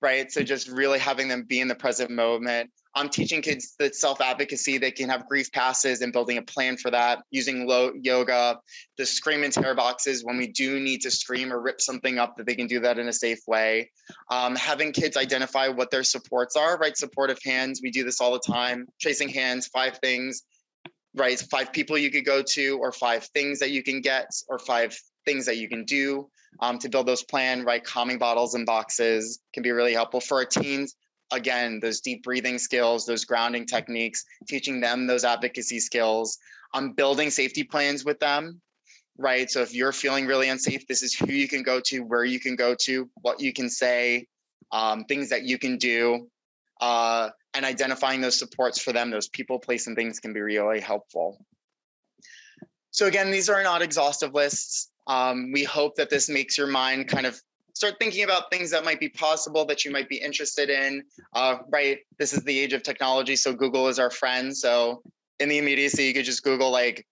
Right? So just really having them be in the present moment. I'm teaching kids that self-advocacy, they can have grief passes and building a plan for that, using yoga, the scream and tear boxes when we do need to scream or rip something up, that they can do that in a safe way. Having kids identify what their supports are, right? Supportive hands, we do this all the time. Tracing hands, 5 things, right? 5 people you could go to, or 5 things that you can get, or 5 things that you can do to build those plan, right? Calming bottles and boxes can be really helpful for our teens. Again, those deep breathing skills, those grounding techniques, teaching them those advocacy skills. Building safety plans with them, right? So if you're feeling really unsafe, this is who you can go to, where you can go to, what you can say, things that you can do, and identifying those supports for them, those people, place, and things can be really helpful. So again, these are not exhaustive lists. We hope that this makes your mind kind of start thinking about things that might be possible, that you might be interested in, right? This is the age of technology, so Google is our friend. So in the immediacy, you could just Google like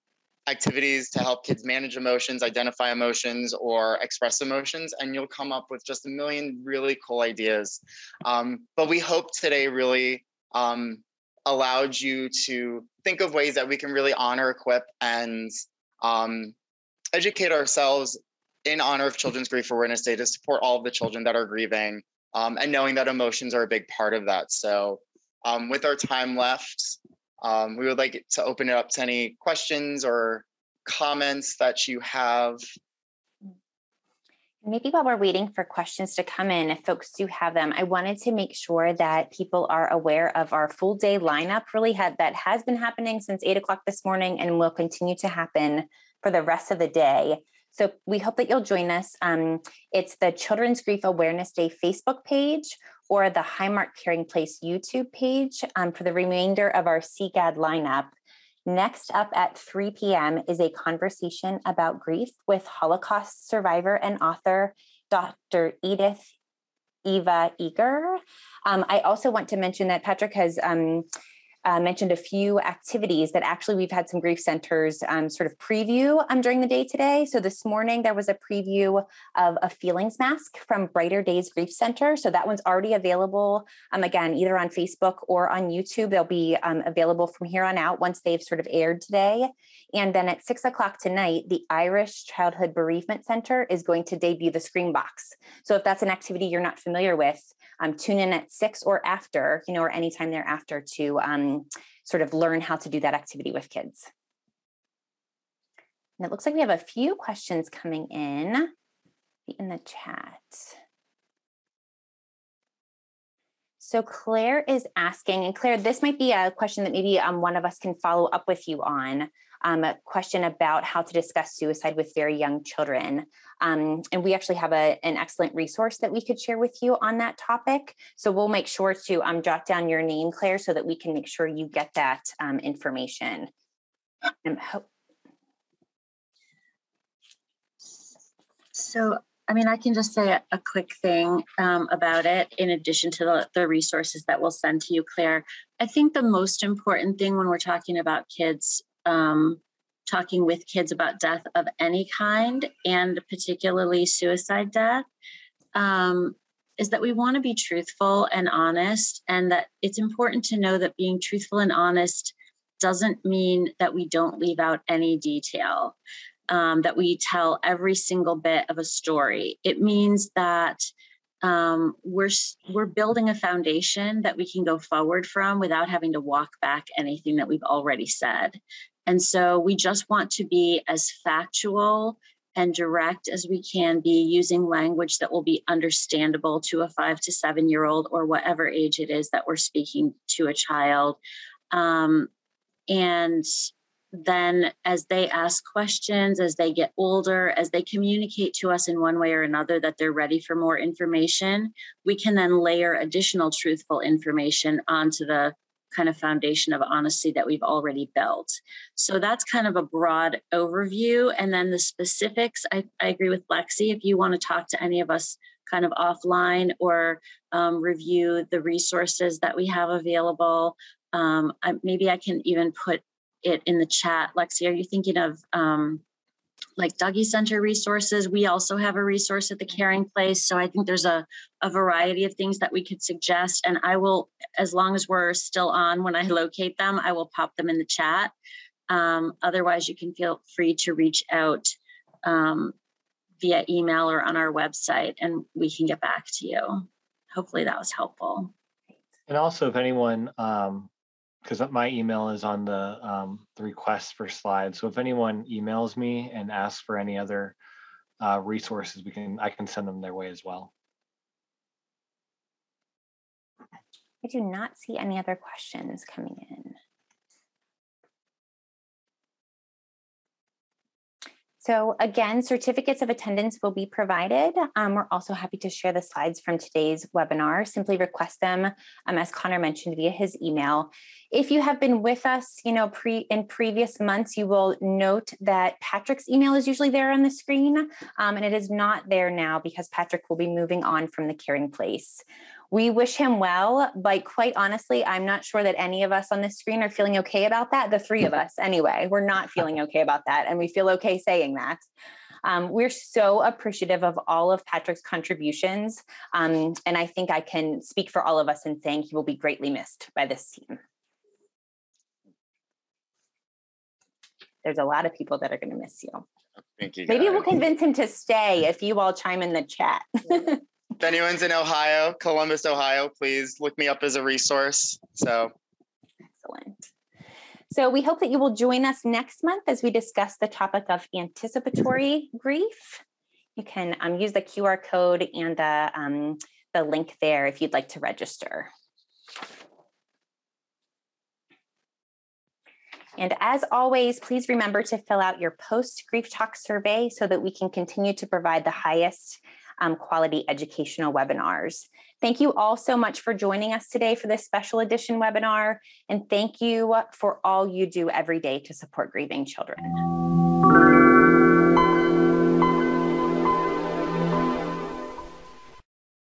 activities to help kids manage emotions, identify emotions, or express emotions, and you'll come up with just a million really cool ideas. But we hope today really allowed you to think of ways that we can really honor, equip, and educate ourselves in honor of Children's Grief Awareness Day to support all of the children that are grieving, and knowing that emotions are a big part of that. So with our time left, we would like to open it up to any questions or comments that you have. Maybe while we're waiting for questions to come in, if folks do have them, I wanted to make sure that people are aware of our full day lineup that has been happening since 8 o'clock this morning and will continue to happen for the rest of the day. So we hope that you'll join us. It's the Children's Grief Awareness Day Facebook page or the Highmark Caring Place YouTube page for the remainder of our CGAD lineup. Next up at 3 p.m. is a conversation about grief with Holocaust survivor and author, Dr. Eva Eager. I also want to mention that Patrick has mentioned a few activities that actually we've had some grief centers sort of preview during the day today. So this morning there was a preview of a feelings mask from Brighter Days Grief Center. So that one's already available, again, either on Facebook or on YouTube. They'll be available from here on out once they've sort of aired today. And then at 6 o'clock tonight, the Irish Childhood Bereavement Center is going to debut the Scream Box. So if that's an activity you're not familiar with, tune in at 6 or after, or anytime thereafter to sort of learn how to do that activity with kids. And it looks like we have a few questions coming in the chat. So Claire is asking, and Claire, this might be a question that maybe one of us can follow up with you on, a question about how to discuss suicide with very young children. And we actually have an excellent resource that we could share with you on that topic. So we'll make sure to jot down your name, Claire, so that we can make sure you get that information. So, I can just say a quick thing about it, in addition to the resources that we'll send to you, Claire. I think the most important thing when we're talking about kids, talking with kids about death of any kind, and particularly suicide death, is that we want to be truthful and honest, and that it's important to know that being truthful and honest doesn't mean that we don't leave out any detail, that we tell every single bit of a story. It means that we're building a foundation that we can go forward from without having to walk back anything that we've already said. And so we just want to be as factual and direct as we can be, using language that will be understandable to a 5 to 7 year old or whatever age it is that we're speaking to a child. And then as they ask questions, as they get older, as they communicate to us in one way or another that they're ready for more information, we can then layer additional truthful information onto the kind of foundation of honesty that we've already built. So that's kind of a broad overview. And then the specifics, I agree with Lexi. If you want to talk to any of us kind of offline or review the resources that we have available, maybe I can even put it in the chat. Lexi, are you thinking of like Dougie Center resources? We also have a resource at the Caring Place. So I think there's a variety of things that we could suggest. And I will, as long as we're still on, when I locate them, I will pop them in the chat. Otherwise, you can feel free to reach out via email or on our website, and we can get back to you. Hopefully that was helpful. And also, if anyone, because my email is on the request for slides. So if anyone emails me and asks for any other resources, I can send them their way as well. I do not see any other questions coming in. So again, certificates of attendance will be provided. We're also happy to share the slides from today's webinar. Simply request them, as Connor mentioned, via his email. If you have been with us, in previous months, you will note that Patrick's email is usually there on the screen, and it is not there now because Patrick will be moving on from the Caring Place. We wish him well, but quite honestly, I'm not sure that any of us on this screen are feeling okay about that. The three of us, anyway, we're not feeling okay about that, and we feel okay saying that. We're so appreciative of all of Patrick's contributions, and I think I can speak for all of us in saying he will be greatly missed by this team. There's a lot of people that are going to miss you. Thank you. Maybe we'll convince him to stay if you all chime in the chat. If anyone's in Ohio, Columbus, Ohio, please look me up as a resource. Excellent. So we hope that you will join us next month as we discuss the topic of anticipatory grief. You can use the QR code and the link there if you'd like to register. And as always, please remember to fill out your post-Grief Talk survey so that we can continue to provide the highest quality educational webinars. Thank you all so much for joining us today for this special edition webinar. And thank you for all you do every day to support grieving children.